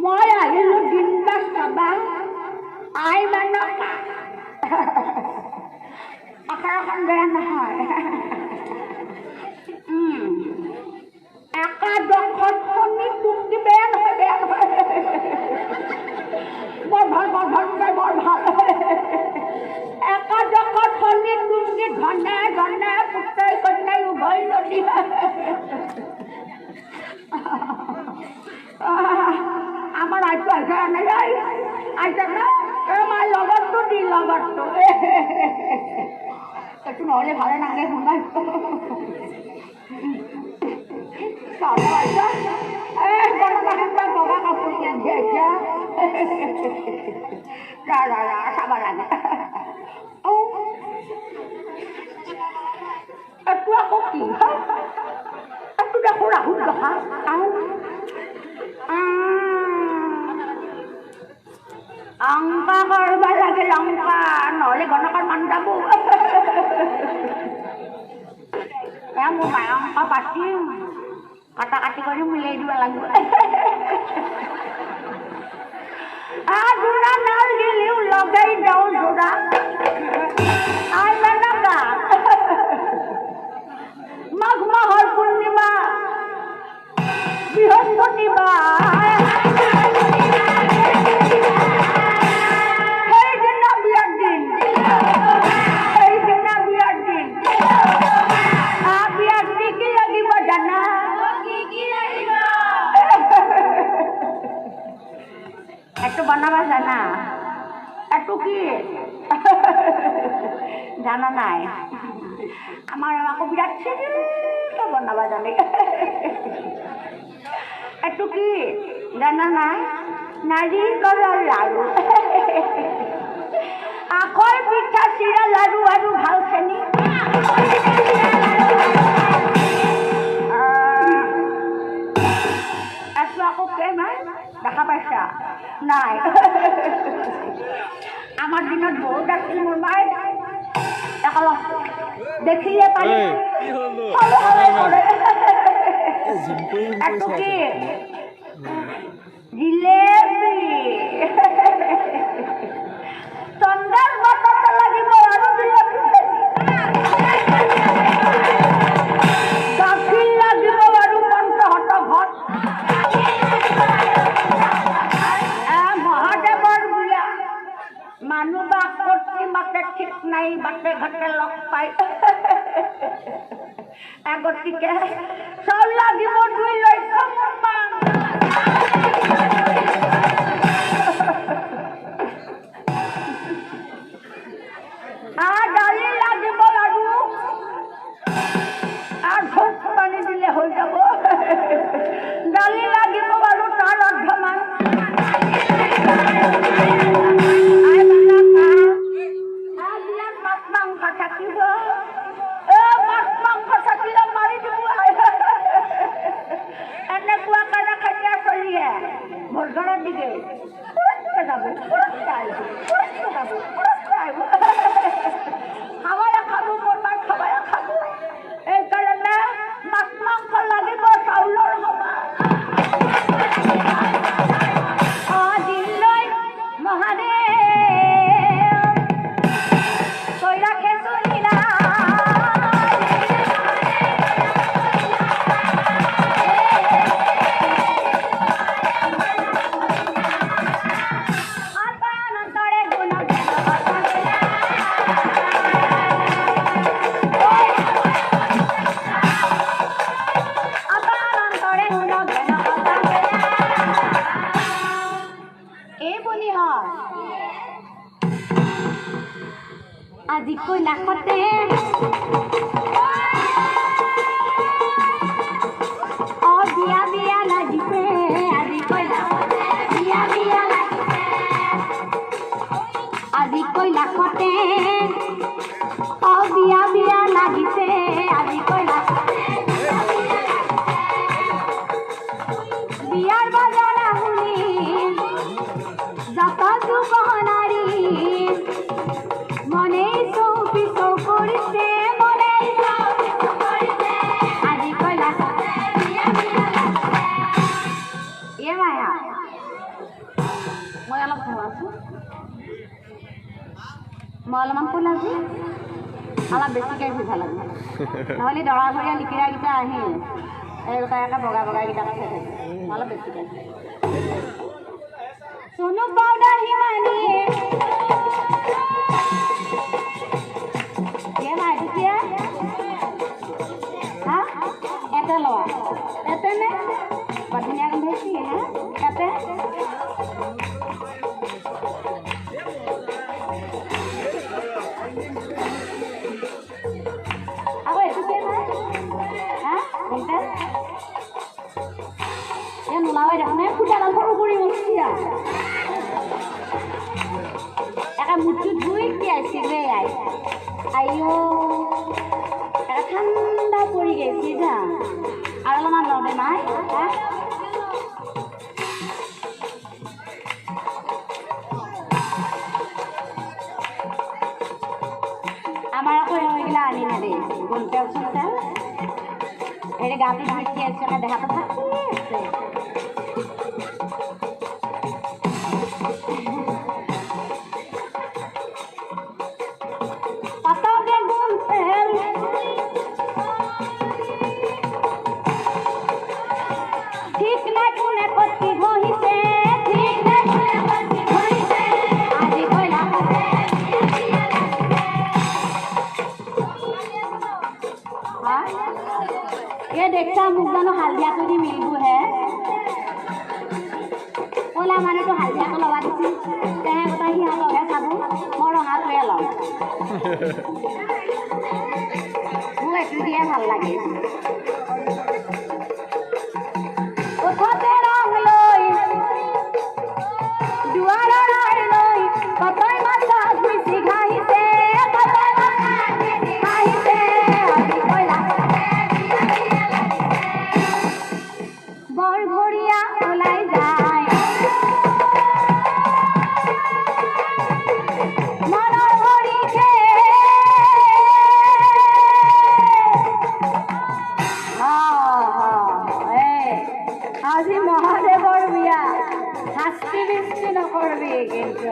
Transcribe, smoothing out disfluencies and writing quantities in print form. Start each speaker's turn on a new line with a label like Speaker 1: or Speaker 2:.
Speaker 1: মই আহিলো দিনটা চাবা আই মানকা আখৰাখন বেয়া নহয় একাদশত শনি টুংকি বেয়া নহয় বৰ ভাল একাদশত শনি টুংকি ধনে ধনে পুত্ৰই কন্যাই উভয় নদী আমার আইতো আইসা নাই আইসা না আমার লগরটো দি লগরটো একটু নহলে ভালো নাগে শুনাই কালো আইসা গণনা বগা কাপড় কিনছে আইসা সাবার আগে একটু আকৌ কি একটু দেখো রাহুল দেখা angka korban lagi langka noleh gonokar mandabu ya mau kayak angka pasti kata-kata kau mulai dua lagu aduh nal diliu logai daun sudah ay managa magmahal purnima bihaspotiba বানাবা জানা এত কি জানা নাই আমার আকৌ বিরাট তো বানাবা জানে এত কি জানা নাই নাৰিকলৰ লাড়ু আখৰ পিঠা চিৰা লাড়ু আৰু ভাল চেনি এত আকৌ কেমান দেখা পাইছা নাই আমার দিনত বউ ডাকছিল মোর মায় এখন দেখিলে পারি এত কি জিলেবি চন্দার বটটা লাগিব আৰু জিলেবি গাখীৰ লাগিব আৰু পঞ্চহত ঘট মানুহ বাক করছি মাতে ঠিক নাই বাটে ঘাটে লগ পাই গতিকে সব লাগিব 2 লক্ষ ডালি লাগিব আৰু ভোগ পানী দিলে হৈ যাব ডালি লাগিব আৰু তাৰ অৰ্ধমান ঘৰৰ দিকে খাবাই খাব মোৰ মাই খাবাই খাব এইকাৰণে মাছ মাংস লাগিব চাউলৰ দিলৈ মহাদেৱ কৈৰাখে চলিলা আজি কৈলাশতে বিয়া বিয়া লাগিছে আজি কৈলাশতে বিয়া বিয়া লাগিছে মাতে বিয়া বিয়া লাগিছে আজি কইলা বিয়ার বাজানা শুনি যত যুগ নারী মনে চৌপিছ কৰিছে মনে আজি কইলা এ মায়া মই অলপ ঘুমাইছো মই অলপমান ফুল আজি অলপ বেছিকৈ ভিজা লাগে নহ'লে দৰা ঘৰীয়া লিকিৰাকেইটা আহি এই গোটাই বগা বগাকেইটা খাই থাকে অলপ বেছিকৈ সোনু পাউডাৰ হিমানীয়ে এতিয়া হা এটা লোৱা এতে নে ধুনীয়া গোন্ধাইছি হা এতে আকৌ এইটোকে নাই হা গোন্ধাই এই নোলাওয়াই দেখোন ফুটাডাল সৰু কৰি মস্তিয়া একা মুঠুত ধুই কি আইছিলে আই আইও এটা ঠাণ্ডা পৰি গেছি যা আৰু অলপমান লওঁতে নাই হা আমাৰ আকৌ এইগিলা আনি নেদে গোলটেল চোলটেল এই গাটো ধুই আছে দেহাটো থাকি আছে ঠিক নাই কোনে কতি ঘহিছে ঠিক নাই কোনে কতি ঘহিছে আজি কইলা ये देखता मुख जानो हालदिया तो दी मिलबू है ओला माने तो हालदिया तो लगा दिसी तेहे कता ही हाल लगे साबु मोर रंगा तो एलो मु एटु दिया ভাল লাগে ওঠতে রং লই দুয়ার রাই লই কতই মাথা ধুইছি ঘাইছে কতই মাথা ধুইছি ঘাইছে আজি কইলা बर घड़िया ओलाई जाए मनर घड़ी के আজি महादेवर बिया हास्ती बिस्ती नकरबी किन्तु